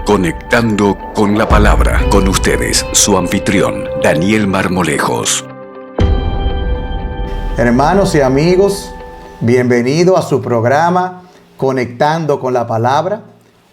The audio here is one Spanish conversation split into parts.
Conectando con la Palabra. Con ustedes, su anfitrión, Daniel Marmolejos. Hermanos y amigos, bienvenido a su programa Conectando con la Palabra.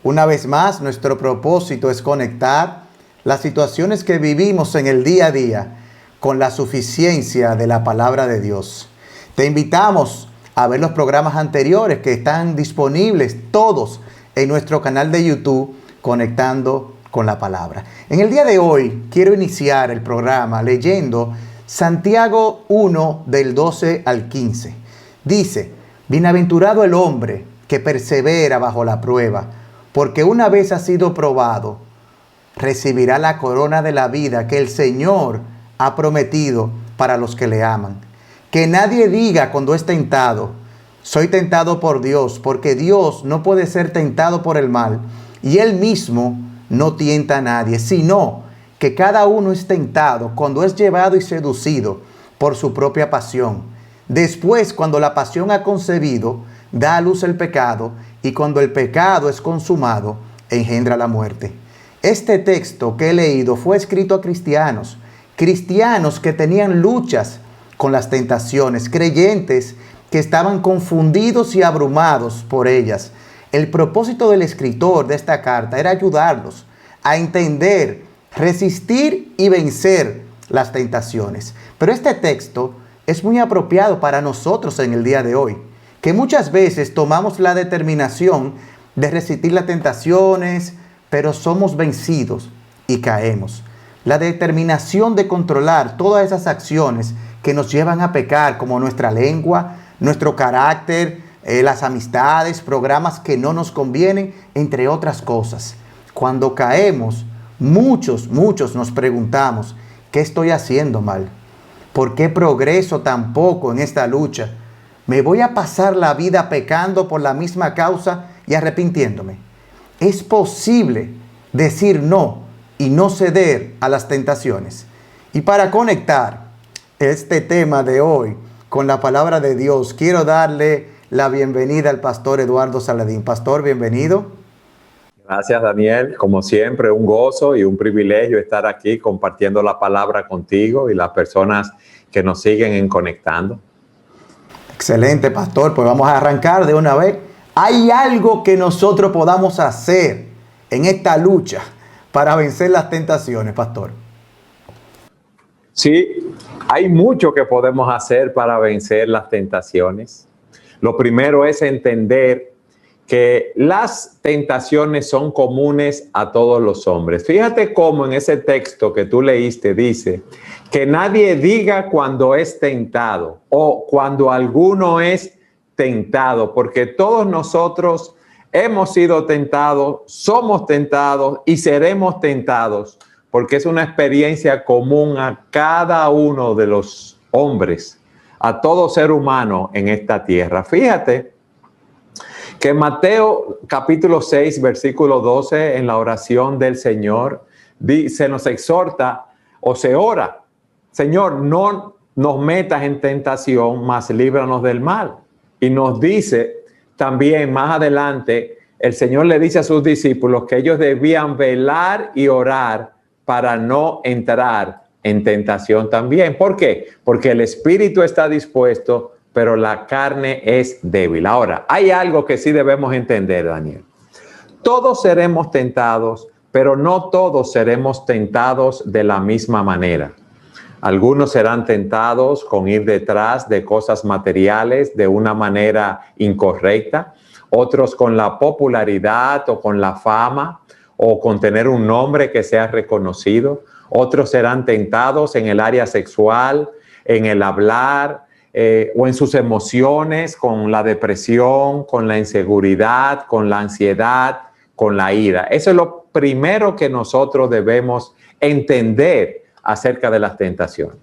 Una vez más, nuestro propósito es conectar las situaciones que vivimos en el día a día con la suficiencia de la Palabra de Dios. Te invitamos a ver los programas anteriores que están disponibles todos en nuestro canal de YouTube, Conectando con la Palabra. En el día de hoy quiero iniciar el programa leyendo Santiago 1 del 12 al 15. Dice: bienaventurado el hombre que persevera bajo la prueba, porque una vez ha sido probado, recibirá la corona de la vida que el Señor ha prometido para los que le aman. Que nadie diga cuando es tentado: soy tentado por Dios, porque Dios no puede ser tentado por el mal, y Él mismo no tienta a nadie, sino que cada uno es tentado cuando es llevado y seducido por su propia pasión. Después, cuando la pasión ha concebido, da a luz el pecado, y cuando el pecado es consumado, engendra la muerte. Este texto que he leído fue escrito a cristianos que tenían luchas con las tentaciones, creyentes que estaban confundidos y abrumados por ellas. El propósito del escritor de esta carta era ayudarlos a entender, resistir y vencer las tentaciones. Pero este texto es muy apropiado para nosotros en el día de hoy, que muchas veces tomamos la determinación de resistir las tentaciones, pero somos vencidos y caemos. La determinación de controlar todas esas acciones que nos llevan a pecar, como nuestra lengua, nuestro carácter, las amistades, programas que no nos convienen, entre otras cosas. Cuando caemos, muchos nos preguntamos: ¿qué estoy haciendo mal? ¿Por qué progreso tan poco en esta lucha? ¿Me voy a pasar la vida pecando por la misma causa y arrepintiéndome? ¿Es posible decir no y no ceder a las tentaciones? Y para conectar este tema de hoy con la palabra de Dios, quiero darle la bienvenida al pastor Eduardo Saladín. Pastor, bienvenido. Gracias, Daniel. Como siempre, un gozo y un privilegio estar aquí compartiendo la palabra contigo y las personas que nos siguen en Conectando. Excelente, pastor. Pues vamos a arrancar de una vez. ¿Hay algo que nosotros podamos hacer en esta lucha para vencer las tentaciones, pastor? Sí, hay mucho que podemos hacer para vencer las tentaciones. Lo primero es entender que las tentaciones son comunes a todos los hombres. Fíjate cómo en ese texto que tú leíste dice que nadie diga cuando es tentado o cuando alguno es tentado, porque todos nosotros hemos sido tentados, somos tentados y seremos tentados, porque es una experiencia común a cada uno de los hombres, a todo ser humano en esta tierra. Fíjate que Mateo capítulo 6, versículo 12, en la oración del Señor, se nos exhorta o se ora: Señor, no nos metas en tentación, mas líbranos del mal. Y nos dice también más adelante, el Señor le dice a sus discípulos que ellos debían velar y orar para no entrar en tentación también. ¿Por qué? Porque el espíritu está dispuesto, pero la carne es débil. Ahora, hay algo que sí debemos entender, Daniel. Todos seremos tentados, pero no todos seremos tentados de la misma manera. Algunos serán tentados con ir detrás de cosas materiales de una manera incorrecta, otros con la popularidad o con la fama o con tener un nombre que sea reconocido. Otros serán tentados en el área sexual, en el hablar o en sus emociones, con la depresión, con la inseguridad, con la ansiedad, con la ira. Eso es lo primero que nosotros debemos entender acerca de las tentaciones.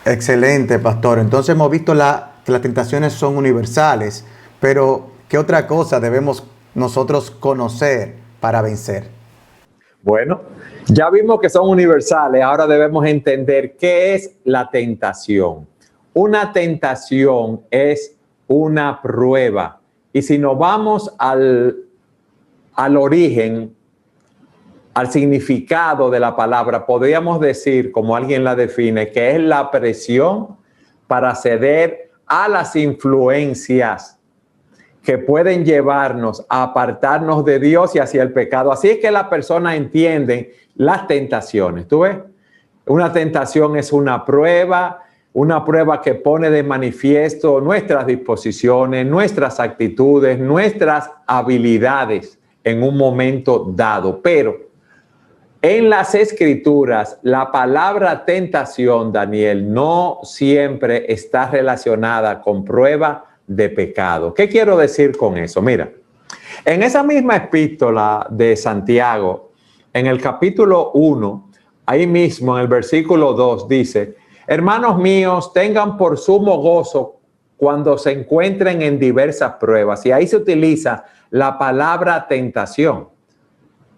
Excelente, pastor. Entonces hemos visto que las tentaciones son universales, pero ¿qué otra cosa debemos nosotros conocer para vencer? Bueno, ya vimos que son universales, ahora debemos entender qué es la tentación. Una tentación es una prueba. Y si nos vamos al origen, al significado de la palabra, podríamos decir, como alguien la define, que es la presión para ceder a las influencias que pueden llevarnos a apartarnos de Dios y hacia el pecado. Así es que la persona entiende las tentaciones. ¿Tú ves? Una tentación es una prueba que pone de manifiesto nuestras disposiciones, nuestras actitudes, nuestras habilidades en un momento dado. Pero en las Escrituras, la palabra tentación, Daniel, no siempre está relacionada con prueba de pecado. ¿Qué quiero decir con eso? Mira, en esa misma epístola de Santiago, en el capítulo 1, ahí mismo en el versículo 2 dice: hermanos míos, tengan por sumo gozo cuando se encuentren en diversas pruebas. Y ahí se utiliza la palabra tentación.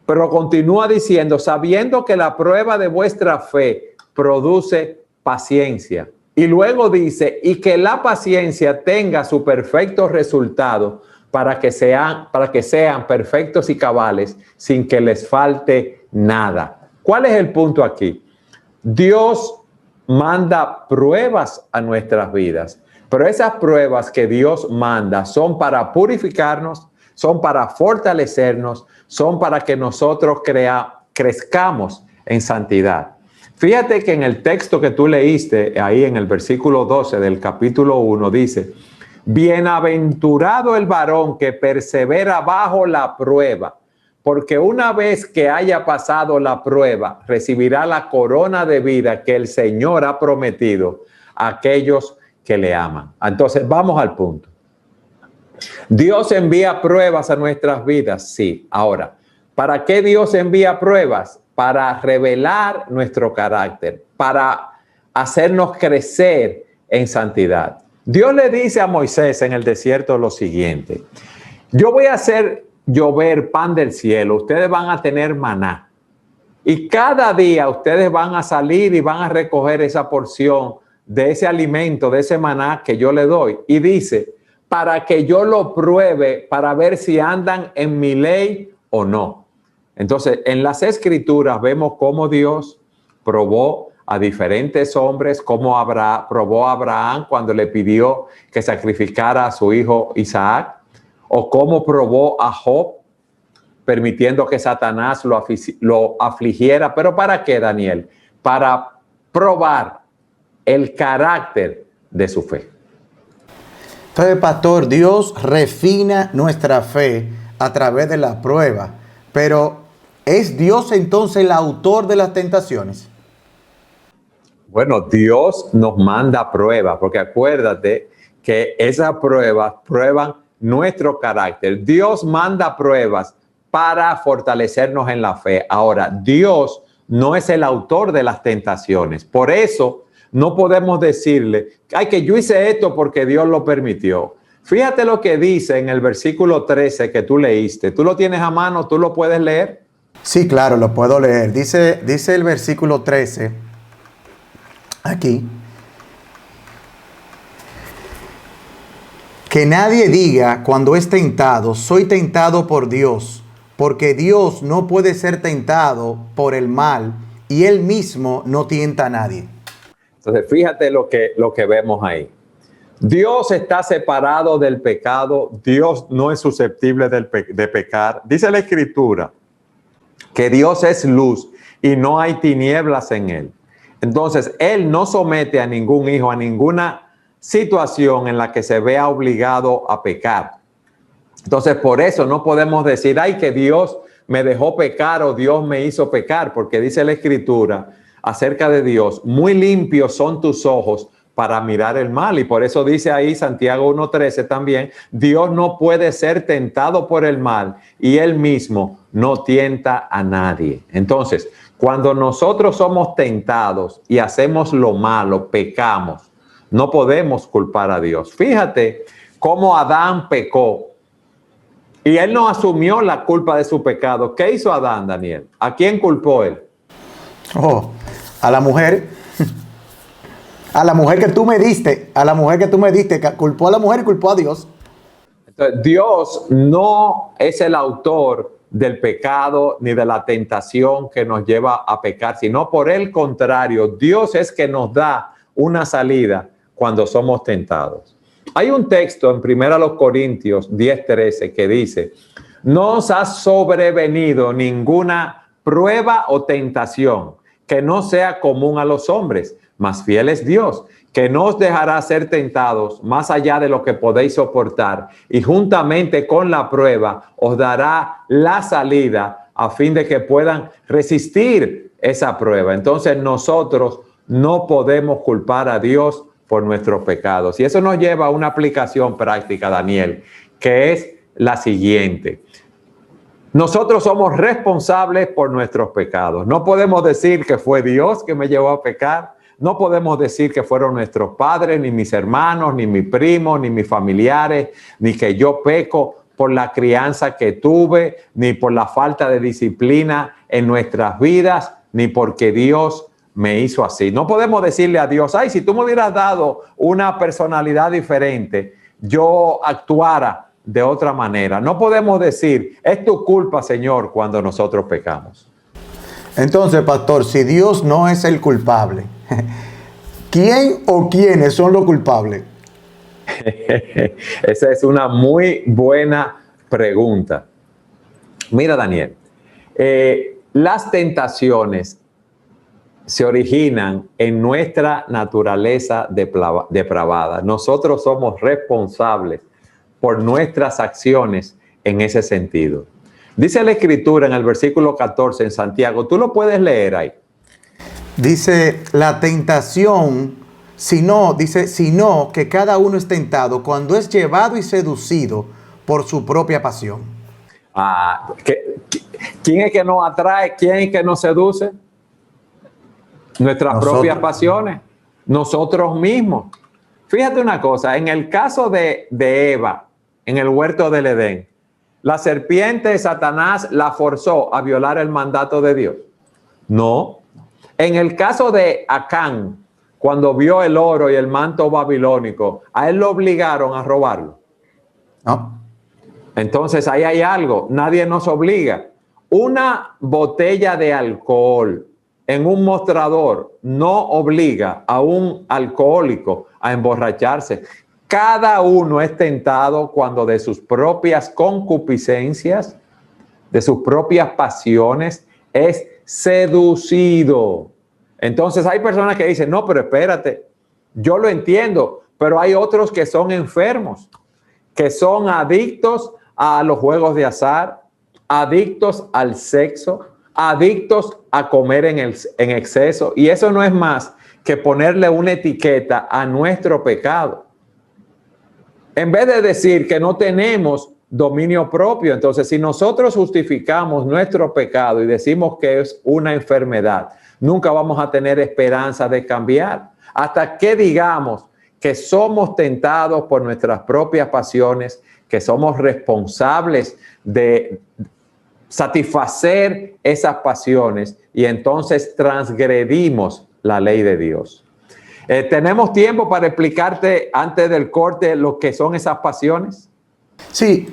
Pero continúa diciendo, sabiendo que la prueba de vuestra fe produce paciencia. Y luego dice, y que la paciencia tenga su perfecto resultado para que sean perfectos y cabales sin que les falte nada. ¿Cuál es el punto aquí? Dios manda pruebas a nuestras vidas, pero esas pruebas que Dios manda son para purificarnos, son para fortalecernos, son para que nosotros crezcamos en santidad. Fíjate que en el texto que tú leíste, ahí en el versículo 12 del capítulo 1, dice: bienaventurado el varón que persevera bajo la prueba, porque una vez que haya pasado la prueba, recibirá la corona de vida que el Señor ha prometido a aquellos que le aman. Entonces, vamos al punto. ¿Dios envía pruebas a nuestras vidas? Sí. Ahora, ¿para qué Dios envía pruebas? Para revelar nuestro carácter, para hacernos crecer en santidad. Dios le dice a Moisés en el desierto lo siguiente: yo voy a hacer llover pan del cielo, ustedes van a tener maná. Y cada día ustedes van a salir y van a recoger esa porción de ese alimento, de ese maná que yo le doy. Y dice, para que yo lo pruebe, para ver si andan en mi ley o no. Entonces, en las Escrituras vemos cómo Dios probó a diferentes hombres, cómo probó a Abraham cuando le pidió que sacrificara a su hijo Isaac, o cómo probó a Job, permitiendo que Satanás lo afligiera. ¿Pero para qué, Daniel? Para probar el carácter de su fe. Entonces, pastor, Dios refina nuestra fe a través de la prueba, pero ¿es Dios entonces el autor de las tentaciones? Bueno, Dios nos manda pruebas, porque acuérdate que esas pruebas prueban nuestro carácter. Dios manda pruebas para fortalecernos en la fe. Ahora, Dios no es el autor de las tentaciones. Por eso no podemos decirle, ay, que yo hice esto porque Dios lo permitió. Fíjate lo que dice en el versículo 13 que tú leíste. ¿Tú lo tienes a mano? ¿Tú lo puedes leer? Sí, claro, lo puedo leer. Dice el versículo 13, aquí, que nadie diga cuando es tentado, soy tentado por Dios, porque Dios no puede ser tentado por el mal y Él mismo no tienta a nadie. Entonces, fíjate lo que vemos ahí. Dios está separado del pecado. Dios no es susceptible de pecar. Dice la Escritura que Dios es luz y no hay tinieblas en Él. Entonces, Él no somete a ningún hijo, a ninguna situación en la que se vea obligado a pecar. Entonces, por eso no podemos decir, ay, que Dios me dejó pecar o Dios me hizo pecar, porque dice la Escritura acerca de Dios, muy limpios son tus ojos para mirar el mal. Y por eso dice ahí Santiago 1:13 también, Dios no puede ser tentado por el mal y Él mismo no tienta a nadie. Entonces, cuando nosotros somos tentados y hacemos lo malo, pecamos, no podemos culpar a Dios. Fíjate cómo Adán pecó y él no asumió la culpa de su pecado. ¿Qué hizo Adán, Daniel? ¿A quién culpó él? Oh, a la mujer. A la mujer que tú me diste. A la mujer que tú me diste. Culpó a la mujer y culpó a Dios. Dios no es el autor del pecado ni de la tentación que nos lleva a pecar, sino por el contrario, Dios es que nos da una salida cuando somos tentados. Hay un texto en 1 Corintios 10:13 que dice: no os ha sobrevenido ninguna prueba o tentación que no sea común a los hombres, mas fiel es Dios, que no os dejará ser tentados más allá de lo que podéis soportar, y juntamente con la prueba os dará la salida a fin de que puedan resistir esa prueba. Entonces nosotros no podemos culpar a Dios por nuestros pecados. Y eso nos lleva a una aplicación práctica, Daniel, que es la siguiente. Nosotros somos responsables por nuestros pecados. No podemos decir que fue Dios que me llevó a pecar. No podemos decir que fueron nuestros padres, ni mis hermanos, ni mis primos, ni mis familiares, ni que yo peco por la crianza que tuve, ni por la falta de disciplina en nuestras vidas, ni porque Dios me hizo así. No podemos decirle a Dios: ay, si tú me hubieras dado una personalidad diferente, yo actuara de otra manera. No podemos decir: es tu culpa, Señor, cuando nosotros pecamos. Entonces, pastor, si Dios no es el culpable, ¿quién o quiénes son los culpables? Esa es una muy buena pregunta. Mira, Daniel, las tentaciones se originan en nuestra naturaleza depravada. Nosotros somos responsables por nuestras acciones en ese sentido. Dice la Escritura en el versículo 14 en Santiago, tú lo puedes leer ahí. Dice, la tentación, sino que cada uno es tentado cuando es llevado y seducido por su propia pasión. ¿Quién es que nos atrae? ¿Quién es que nos seduce? Nuestras propias pasiones, nosotros mismos. Fíjate una cosa, en el caso de Eva, en el huerto del Edén, la serpiente, Satanás, la forzó a violar el mandato de Dios. No. En el caso de Acán, cuando vio el oro y el manto babilónico, a él lo obligaron a robarlo. No. Entonces ahí hay algo, nadie nos obliga. Una botella de alcohol en un mostrador no obliga a un alcohólico a emborracharse. Cada uno es tentado cuando de sus propias concupiscencias, de sus propias pasiones, es seducido. Entonces hay personas que dicen, no, pero espérate, yo lo entiendo, pero hay otros que son enfermos, que son adictos a los juegos de azar, adictos al sexo, adictos a comer en exceso, y eso no es más que ponerle una etiqueta a nuestro pecado. En vez de decir que no tenemos dominio propio, entonces si nosotros justificamos nuestro pecado y decimos que es una enfermedad, nunca vamos a tener esperanza de cambiar. Hasta que digamos que somos tentados por nuestras propias pasiones, que somos responsables de satisfacer esas pasiones y entonces transgredimos la ley de Dios. ¿Tenemos tiempo para explicarte antes del corte lo que son esas pasiones? Sí,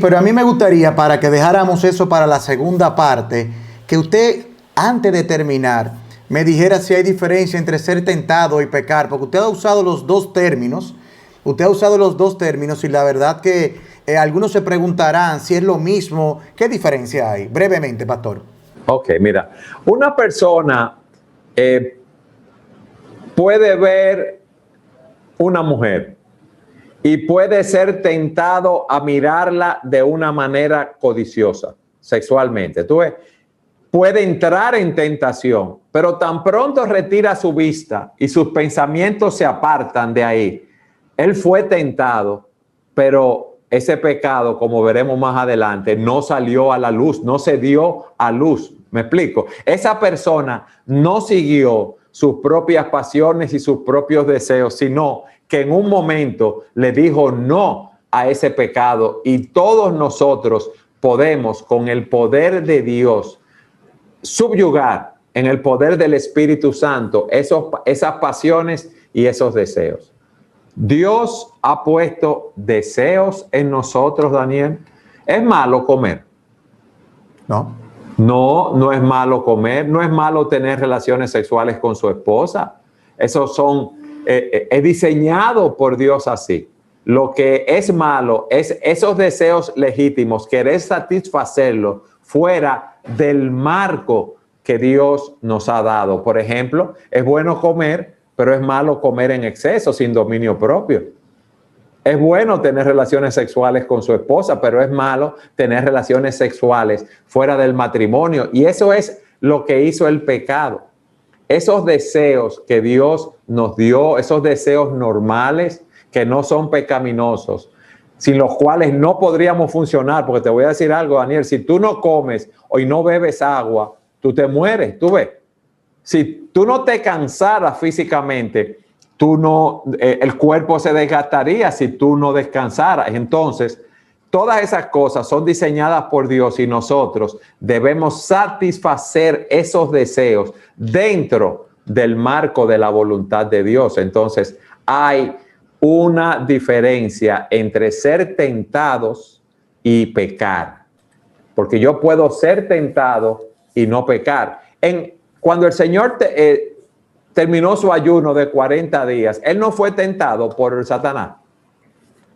pero a mí me gustaría, para que dejáramos eso para la segunda parte, que usted, antes de terminar, me dijera si hay diferencia entre ser tentado y pecar, porque usted ha usado los dos términos, y la verdad que algunos se preguntarán si es lo mismo. ¿Qué diferencia hay? Brevemente, pastor. Ok, mira, una persona puede ver una mujer y puede ser tentado a mirarla de una manera codiciosa, sexualmente. Tú ves, puede entrar en tentación, pero tan pronto retira su vista y sus pensamientos se apartan de ahí, él fue tentado, pero ese pecado, como veremos más adelante, no salió a la luz, no se dio a luz. ¿Me explico? Esa persona no siguió sus propias pasiones y sus propios deseos, sino que en un momento le dijo no a ese pecado, y todos nosotros podemos, con el poder de Dios, subyugar en el poder del Espíritu Santo esas pasiones y esos deseos. Dios ha puesto deseos en nosotros, Daniel. ¿Es malo comer? ¿No? No, no es malo comer, no es malo tener relaciones sexuales con su esposa. Esos son, es diseñado por Dios así. Lo que es malo es esos deseos legítimos, querer satisfacerlos fuera del marco que Dios nos ha dado. Por ejemplo, es bueno comer, pero es malo comer en exceso, sin dominio propio. Es bueno tener relaciones sexuales con su esposa, pero es malo tener relaciones sexuales fuera del matrimonio. Y eso es lo que hizo el pecado. Esos deseos que Dios nos dio, esos deseos normales que no son pecaminosos, sin los cuales no podríamos funcionar, porque te voy a decir algo, Daniel, si tú no comes o no bebes agua, tú te mueres, tú ves. Si tú no te cansaras físicamente, el cuerpo se desgastaría si tú no descansaras. Entonces, todas esas cosas son diseñadas por Dios y nosotros debemos satisfacer esos deseos dentro del marco de la voluntad de Dios. Entonces, hay una diferencia entre ser tentados y pecar. Porque yo puedo ser tentado y no pecar. Cuando el Señor terminó su ayuno de 40 días, Él no fue tentado por Satanás,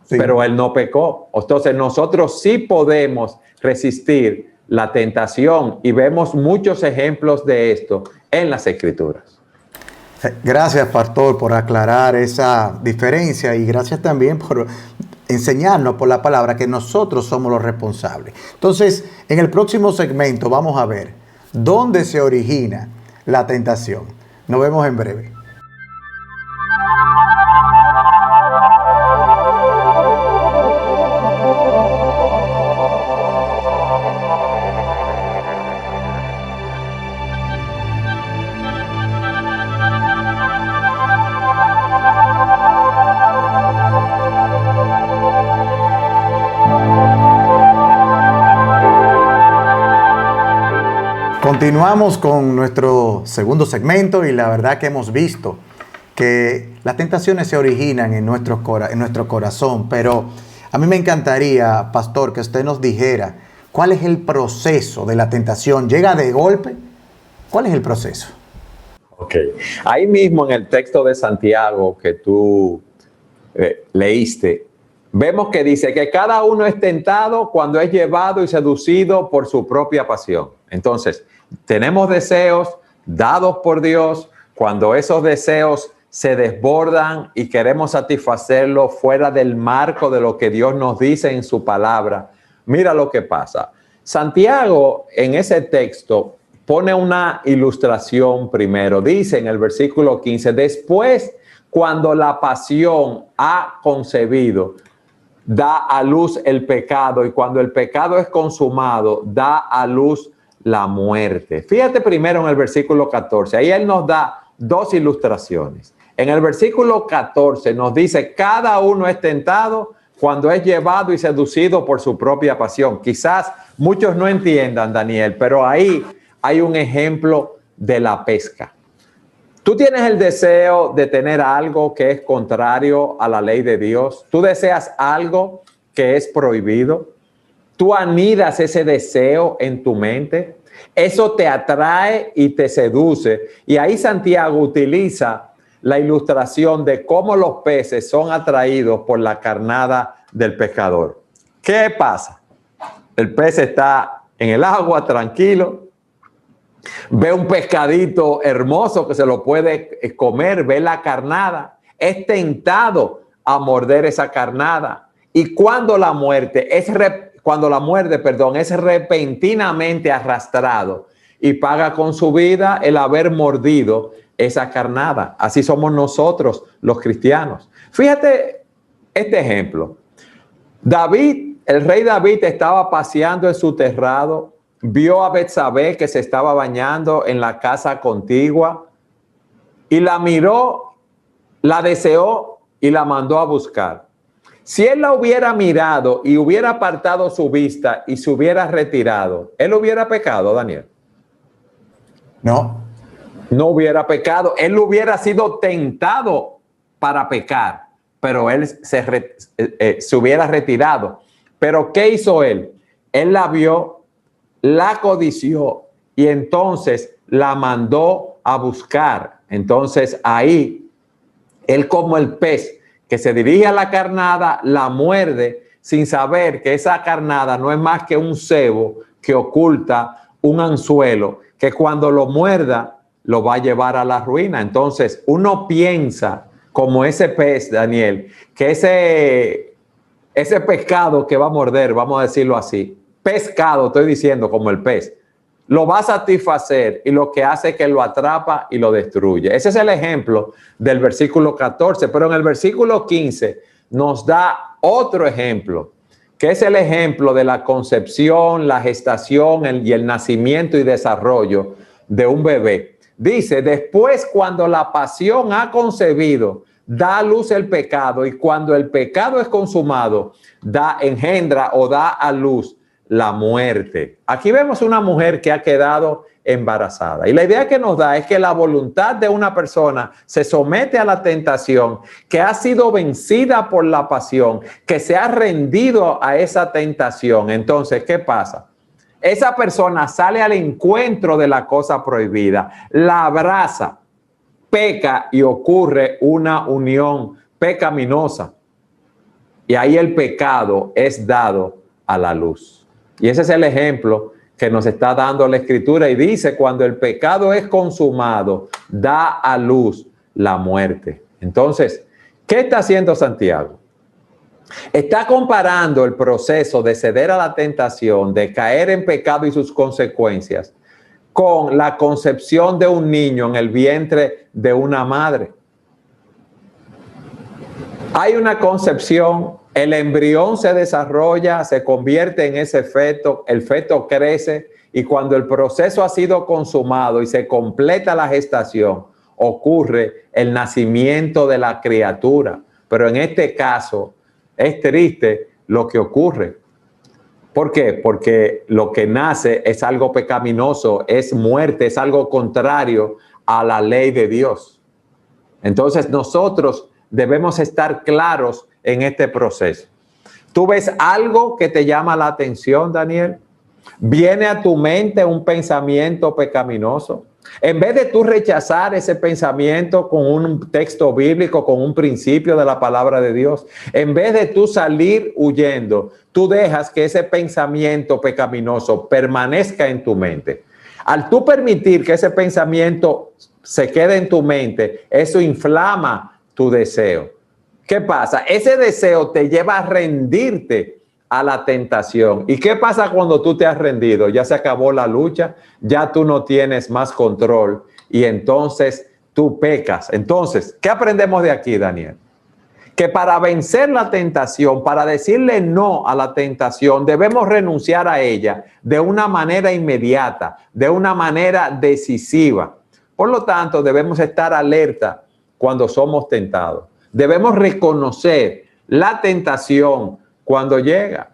sí, pero Él no pecó. Entonces nosotros sí podemos resistir la tentación y vemos muchos ejemplos de esto en las Escrituras. Gracias, pastor, por aclarar esa diferencia y gracias también por enseñarnos por la palabra que nosotros somos los responsables. Entonces, en el próximo segmento vamos a ver dónde se origina la tentación. Nos vemos en breve. Continuamos con nuestro segundo segmento y la verdad que hemos visto que las tentaciones se originan en nuestro corazón, pero a mí me encantaría, pastor, que usted nos dijera cuál es el proceso de la tentación. ¿Llega de golpe? ¿Cuál es el proceso? Ok, ahí mismo en el texto de Santiago que tú leíste, vemos que dice que cada uno es tentado cuando es llevado y seducido por su propia pasión. Entonces, tenemos deseos dados por Dios. Cuando esos deseos se desbordan y queremos satisfacerlos fuera del marco de lo que Dios nos dice en su palabra, mira lo que pasa. Santiago en ese texto pone una ilustración primero. Dice en el versículo 15, después cuando la pasión ha concebido, da a luz el pecado, y cuando el pecado es consumado, da a luz la muerte. Fíjate primero en el versículo 14, ahí él nos da dos ilustraciones. En el versículo 14 nos dice, cada uno es tentado cuando es llevado y seducido por su propia pasión. Quizás muchos no entiendan, Daniel, pero ahí hay un ejemplo de la pesca. Tú tienes el deseo de tener algo que es contrario a la ley de Dios. Tú deseas algo que es prohibido. Tú anidas ese deseo en tu mente. Eso te atrae y te seduce. Y ahí Santiago utiliza la ilustración de cómo los peces son atraídos por la carnada del pescador. ¿Qué pasa? El pez está en el agua tranquilo, ve un pescadito hermoso que se lo puede comer, ve la carnada, es tentado a morder esa carnada. Y cuando la muerde, es repentinamente arrastrado y paga con su vida el haber mordido esa carnada. Así somos nosotros los cristianos. Fíjate este ejemplo. El rey David estaba paseando en su terrado, vio a Betsabé que se estaba bañando en la casa contigua y la miró, la deseó y la mandó a buscar. Si él la hubiera mirado y hubiera apartado su vista y se hubiera retirado, ¿él hubiera pecado, Daniel? No hubiera pecado. Él hubiera sido tentado para pecar, pero él se hubiera retirado. Pero ¿qué hizo él? Él la vio, la codició y entonces la mandó a buscar. Entonces ahí, él como el pez que se dirige a la carnada, la muerde sin saber que esa carnada no es más que un cebo que oculta un anzuelo, que cuando lo muerda lo va a llevar a la ruina. Entonces uno piensa como ese pez, Daniel, que ese pescado que va a morder, vamos a decirlo así, pescado, estoy diciendo como el pez, lo va a satisfacer y lo que hace es que lo atrapa y lo destruye. Ese es el ejemplo del versículo 14, pero en el versículo 15 nos da otro ejemplo, que es el ejemplo de la concepción, la gestación y el nacimiento y desarrollo de un bebé. Dice, después cuando la pasión ha concebido, da a luz el pecado, y cuando el pecado es consumado, engendra o da a luz la muerte. Aquí vemos una mujer que ha quedado embarazada. Y la idea que nos da es que la voluntad de una persona se somete a la tentación, que ha sido vencida por la pasión, que se ha rendido a esa tentación. Entonces, ¿qué pasa? Esa persona sale al encuentro de la cosa prohibida, la abraza, peca y ocurre una unión pecaminosa. Y ahí el pecado es dado a la luz. Y ese es el ejemplo que nos está dando la Escritura y dice, cuando el pecado es consumado, da a luz la muerte. Entonces, ¿qué está haciendo Santiago? Está comparando el proceso de ceder a la tentación, de caer en pecado y sus consecuencias, con la concepción de un niño en el vientre de una madre. Hay una concepción, el embrión se desarrolla, se convierte en ese feto, el feto crece y cuando el proceso ha sido consumado y se completa la gestación, ocurre el nacimiento de la criatura. Pero en este caso es triste lo que ocurre. ¿Por qué? Porque lo que nace es algo pecaminoso, es muerte, es algo contrario a la ley de Dios. Entonces nosotros debemos estar claros en este proceso. ¿Tú ves algo que te llama la atención, Daniel? ¿Viene a tu mente un pensamiento pecaminoso? En vez de tú rechazar ese pensamiento con un texto bíblico, con un principio de la palabra de Dios, en vez de tú salir huyendo, tú dejas que ese pensamiento pecaminoso permanezca en tu mente. Al tú permitir que ese pensamiento se quede en tu mente, eso inflama tu deseo. ¿Qué pasa? Ese deseo te lleva a rendirte a la tentación. ¿Y qué pasa cuando tú te has rendido? Ya se acabó la lucha, ya tú no tienes más control y entonces tú pecas. Entonces, ¿qué aprendemos de aquí, Daniel? Que para vencer la tentación, para decirle no a la tentación, debemos renunciar a ella de una manera inmediata, de una manera decisiva. Por lo tanto, debemos estar alerta cuando somos tentados. Debemos reconocer la tentación cuando llega.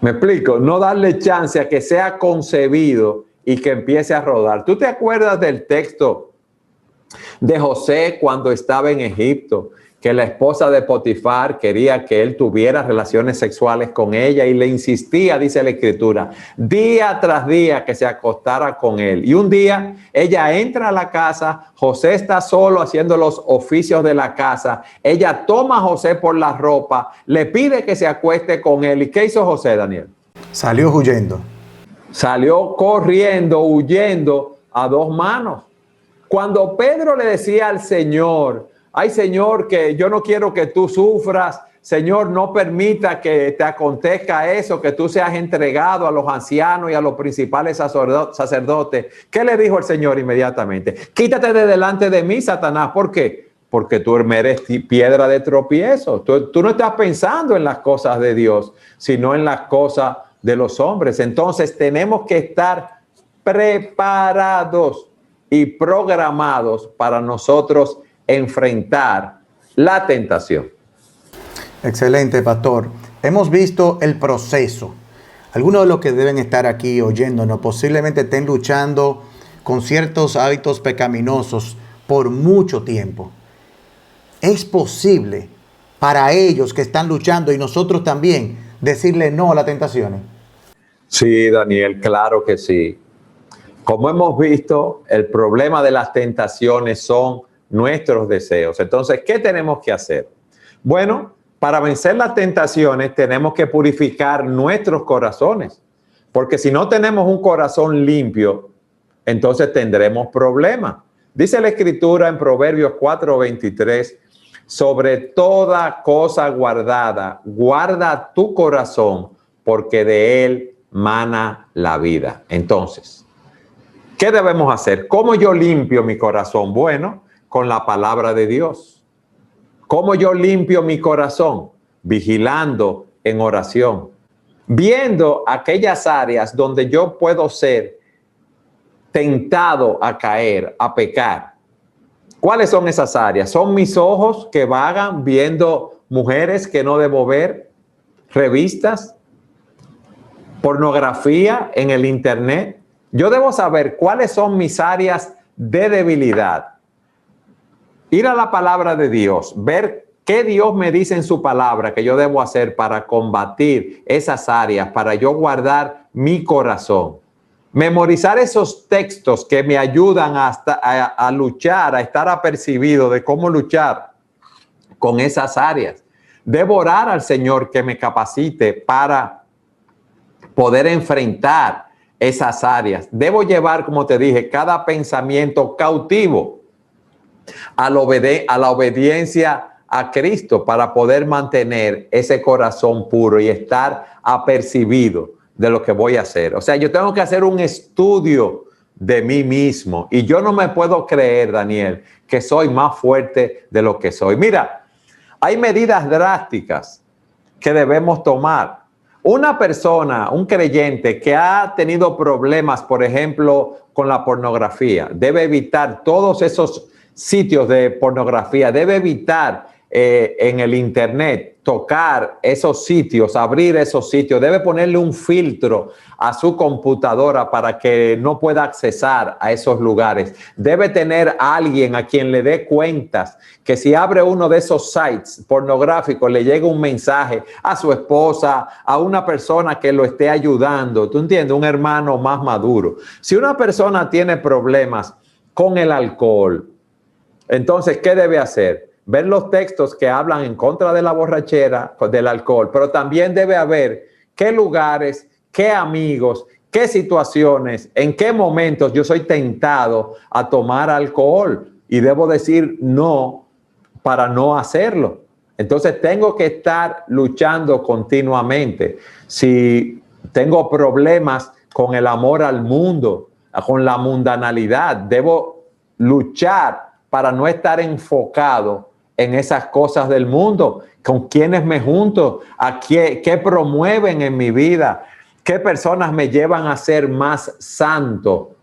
¿Me explico? No darle chance a que sea concebido y que empiece a rodar. ¿Tú te acuerdas del texto de José cuando estaba en Egipto? Que la esposa de Potifar quería que él tuviera relaciones sexuales con ella y le insistía, dice la Escritura, día tras día que se acostara con él. Y un día ella entra a la casa, José está solo haciendo los oficios de la casa, ella toma a José por la ropa, le pide que se acueste con él. ¿Y qué hizo José, Daniel? Salió huyendo. Salió corriendo, huyendo a dos manos. Cuando Pedro le decía al Señor, ay, Señor, que yo no quiero que tú sufras. Señor, no permita que te acontezca eso, que tú seas entregado a los ancianos y a los principales sacerdotes. ¿Qué le dijo el Señor inmediatamente? Quítate de delante de mí, Satanás. ¿Por qué? Porque tú eres piedra de tropiezo. Tú no estás pensando en las cosas de Dios, sino en las cosas de los hombres. Entonces tenemos que estar preparados y programados para nosotros enfrentar la tentación. Excelente, pastor. Hemos visto el proceso. Algunos de los que deben estar aquí oyéndonos posiblemente estén luchando con ciertos hábitos pecaminosos por mucho tiempo. es posible para ellos que están luchando y nosotros también decirle no a las tentaciones. Sí, Daniel, claro que sí. Como hemos visto, el problema de las tentaciones son nuestros deseos. Entonces, ¿qué tenemos que hacer? Bueno, para vencer las tentaciones tenemos que purificar nuestros corazones, porque si no tenemos un corazón limpio, entonces tendremos problemas. Dice la Escritura en Proverbios 4:23, sobre toda cosa guardada, guarda tu corazón, porque de él mana la vida. Entonces, ¿qué debemos hacer? ¿Cómo yo limpio mi corazón? Bueno, con la palabra de Dios. ¿Cómo yo limpio mi corazón? Vigilando en oración, viendo aquellas áreas donde yo puedo ser tentado a caer, a pecar. ¿Cuáles son esas áreas? ¿Son mis ojos que vagan viendo mujeres que no debo ver? ¿Revistas? ¿Pornografía en el internet? Yo debo saber cuáles son mis áreas de debilidad. Ir a la palabra de Dios, ver qué Dios me dice en su palabra que yo debo hacer para combatir esas áreas, para yo guardar mi corazón. Memorizar esos textos que me ayudan a luchar, a estar apercibido de cómo luchar con esas áreas. Debo orar al Señor que me capacite para poder enfrentar esas áreas. Debo llevar, como te dije, cada pensamiento cautivo a la obediencia a Cristo para poder mantener ese corazón puro y estar apercibido de lo que voy a hacer. O sea, yo tengo que hacer un estudio de mí mismo y yo no me puedo creer, Daniel, que soy más fuerte de lo que soy. Mira, hay medidas drásticas que debemos tomar. Una persona, un creyente que ha tenido problemas, por ejemplo, con la pornografía, debe evitar todos esos sitios de pornografía, debe evitar en el internet tocar esos sitios, abrir esos sitios, debe ponerle un filtro a su computadora para que no pueda accesar a esos lugares. Debe tener a alguien a quien le dé cuentas, que si abre uno de esos sites pornográficos le llegue un mensaje a su esposa, a una persona que lo esté ayudando, ¿tú entiendes? Un hermano más maduro. Si una persona tiene problemas con el alcohol, entonces, ¿qué debe hacer? Ver los textos que hablan en contra de la borrachera, del alcohol, pero también debe haber qué lugares, qué amigos, qué situaciones, en qué momentos yo soy tentado a tomar alcohol y debo decir no para no hacerlo. Entonces, tengo que estar luchando continuamente. Si tengo problemas con el amor al mundo, con la mundanalidad, debo luchar para no estar enfocado en esas cosas del mundo, con quienes me junto, a qué promueven en mi vida, qué personas me llevan a ser más santo.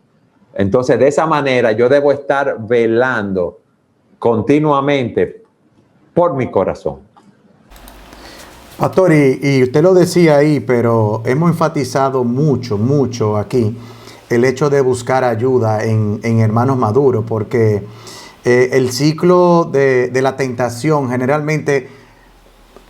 Entonces, de esa manera yo debo estar velando continuamente por mi corazón. Pastor, y usted lo decía ahí, pero hemos enfatizado mucho aquí el hecho de buscar ayuda en hermanos maduros, porque el ciclo de la tentación generalmente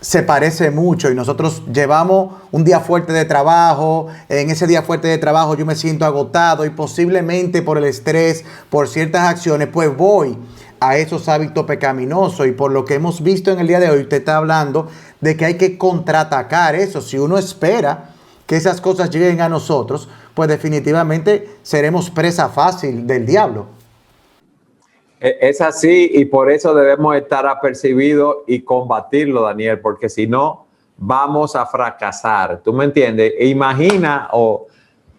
se parece mucho y nosotros llevamos un día fuerte de trabajo. En ese día fuerte de trabajo yo me siento agotado y posiblemente por el estrés, por ciertas acciones, pues voy a esos hábitos pecaminosos. Y por lo que hemos visto en el día de hoy, usted está hablando de que hay que contraatacar eso. Si uno espera que esas cosas lleguen a nosotros, pues definitivamente seremos presa fácil del diablo. Es así y por eso debemos estar apercibidos y combatirlo, Daniel, porque si no, vamos a fracasar. ¿Tú me entiendes? Imagina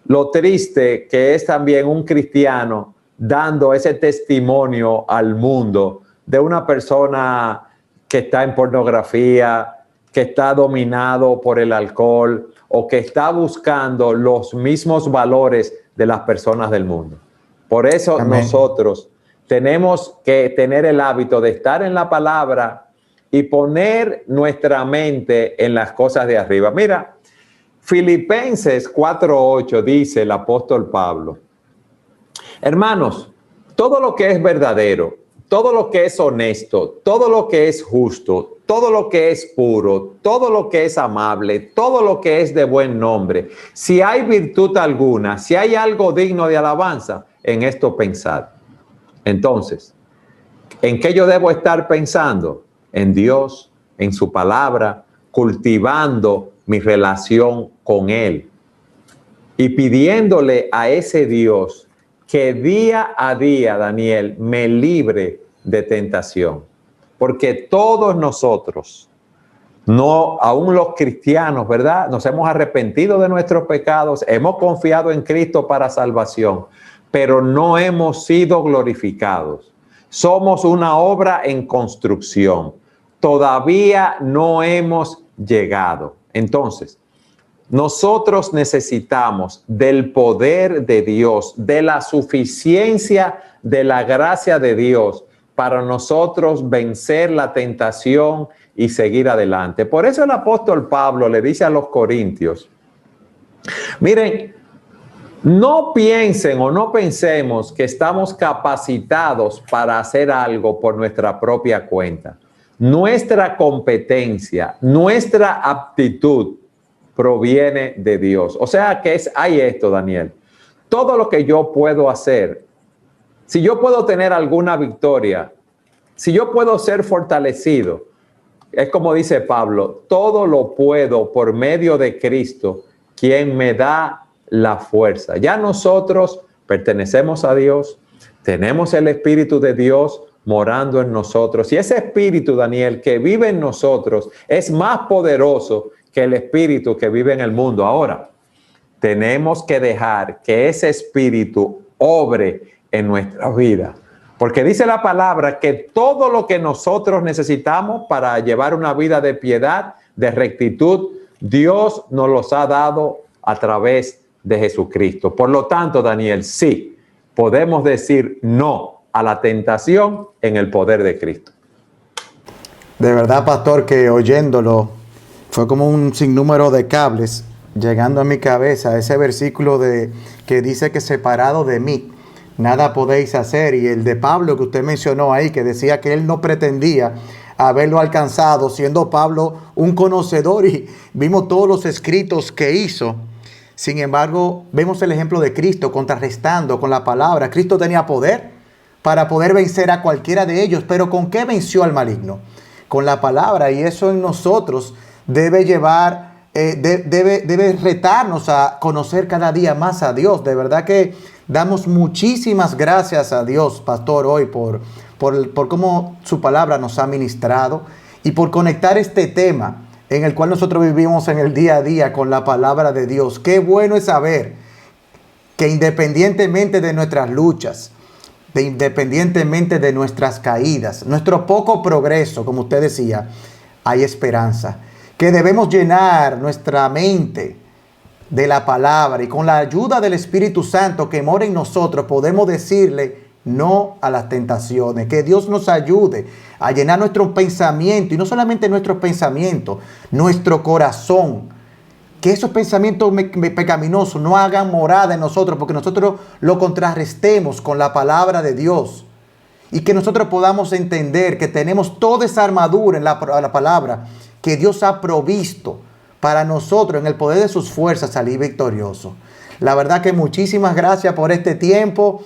lo triste que es también un cristiano dando ese testimonio al mundo de una persona que está en pornografía, que está dominado por el alcohol o que está buscando los mismos valores de las personas del mundo. Por eso Amén. Nosotros tenemos que tener el hábito de estar en la palabra y poner nuestra mente en las cosas de arriba. Mira, Filipenses 4:8 dice el apóstol Pablo: hermanos, todo lo que es verdadero, todo lo que es honesto, todo lo que es justo, todo lo que es puro, todo lo que es amable, todo lo que es de buen nombre, si hay virtud alguna, si hay algo digno de alabanza, en esto pensad. Entonces, ¿en qué yo debo estar pensando? En Dios, en su palabra, cultivando mi relación con Él y pidiéndole a ese Dios que día a día, Daniel, me libre de tentación. Porque todos nosotros, no, aún los cristianos, ¿verdad? Nos hemos arrepentido de nuestros pecados, hemos confiado en Cristo para salvación, pero no hemos sido glorificados. Somos una obra en construcción. Todavía no hemos llegado. Entonces, nosotros necesitamos del poder de Dios, de la suficiencia de la gracia de Dios para nosotros vencer la tentación y seguir adelante. Por eso el apóstol Pablo le dice a los corintios, miren, no piensen o no pensemos que estamos capacitados para hacer algo por nuestra propia cuenta. Nuestra competencia, nuestra aptitud proviene de Dios. O sea que hay esto, Daniel. Todo lo que yo puedo hacer, si yo puedo tener alguna victoria, si yo puedo ser fortalecido, es como dice Pablo, todo lo puedo por medio de Cristo, quien me da la fuerza. Ya nosotros pertenecemos a Dios, tenemos el Espíritu de Dios morando en nosotros. Y ese Espíritu, Daniel, que vive en nosotros, es más poderoso que el Espíritu que vive en el mundo. Ahora, tenemos que dejar que ese Espíritu obre en nuestra vida. Porque dice la palabra que todo lo que nosotros necesitamos para llevar una vida de piedad, de rectitud, Dios nos los ha dado a través de Jesucristo. Por lo tanto, Daniel, sí, podemos decir no a la tentación en el poder de Cristo. De verdad, pastor, que oyéndolo fue como un sinnúmero de cables llegando a mi cabeza. Ese versículo que dice que separado de mí nada podéis hacer. Y el de Pablo que usted mencionó ahí, que decía que él no pretendía haberlo alcanzado, siendo Pablo un conocedor, y vimos todos los escritos que hizo. Sin embargo, vemos el ejemplo de Cristo contrarrestando con la palabra. Cristo tenía poder para poder vencer a cualquiera de ellos, pero ¿con qué venció al maligno? Con la palabra. Y eso en nosotros debe llevar, debe retarnos a conocer cada día más a Dios. De verdad que damos muchísimas gracias a Dios, pastor, hoy por cómo su palabra nos ha ministrado y por conectar este tema en el cual nosotros vivimos en el día a día con la palabra de Dios. Qué bueno es saber que independientemente de nuestras luchas, independientemente de nuestras caídas, nuestro poco progreso, como usted decía, hay esperanza. Que debemos llenar nuestra mente de la palabra y con la ayuda del Espíritu Santo que mora en nosotros podemos decirle no a las tentaciones. Que Dios nos ayude a llenar nuestro pensamiento, y no solamente nuestro pensamiento, nuestro corazón. Que esos pensamientos pecaminosos no hagan morada en nosotros, porque nosotros lo contrarrestemos con la palabra de Dios. Y que nosotros podamos entender que tenemos toda esa armadura en la palabra que Dios ha provisto para nosotros en el poder de sus fuerzas salir victoriosos. La verdad que muchísimas gracias por este tiempo.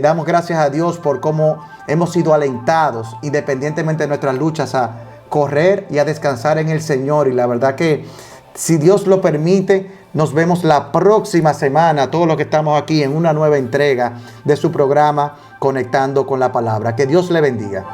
Damos gracias a Dios por cómo hemos sido alentados, independientemente de nuestras luchas, a correr y a descansar en el Señor. Y la verdad que, si Dios lo permite, nos vemos la próxima semana, todos los que estamos aquí, en una nueva entrega de su programa Conectando con la Palabra. Que Dios le bendiga.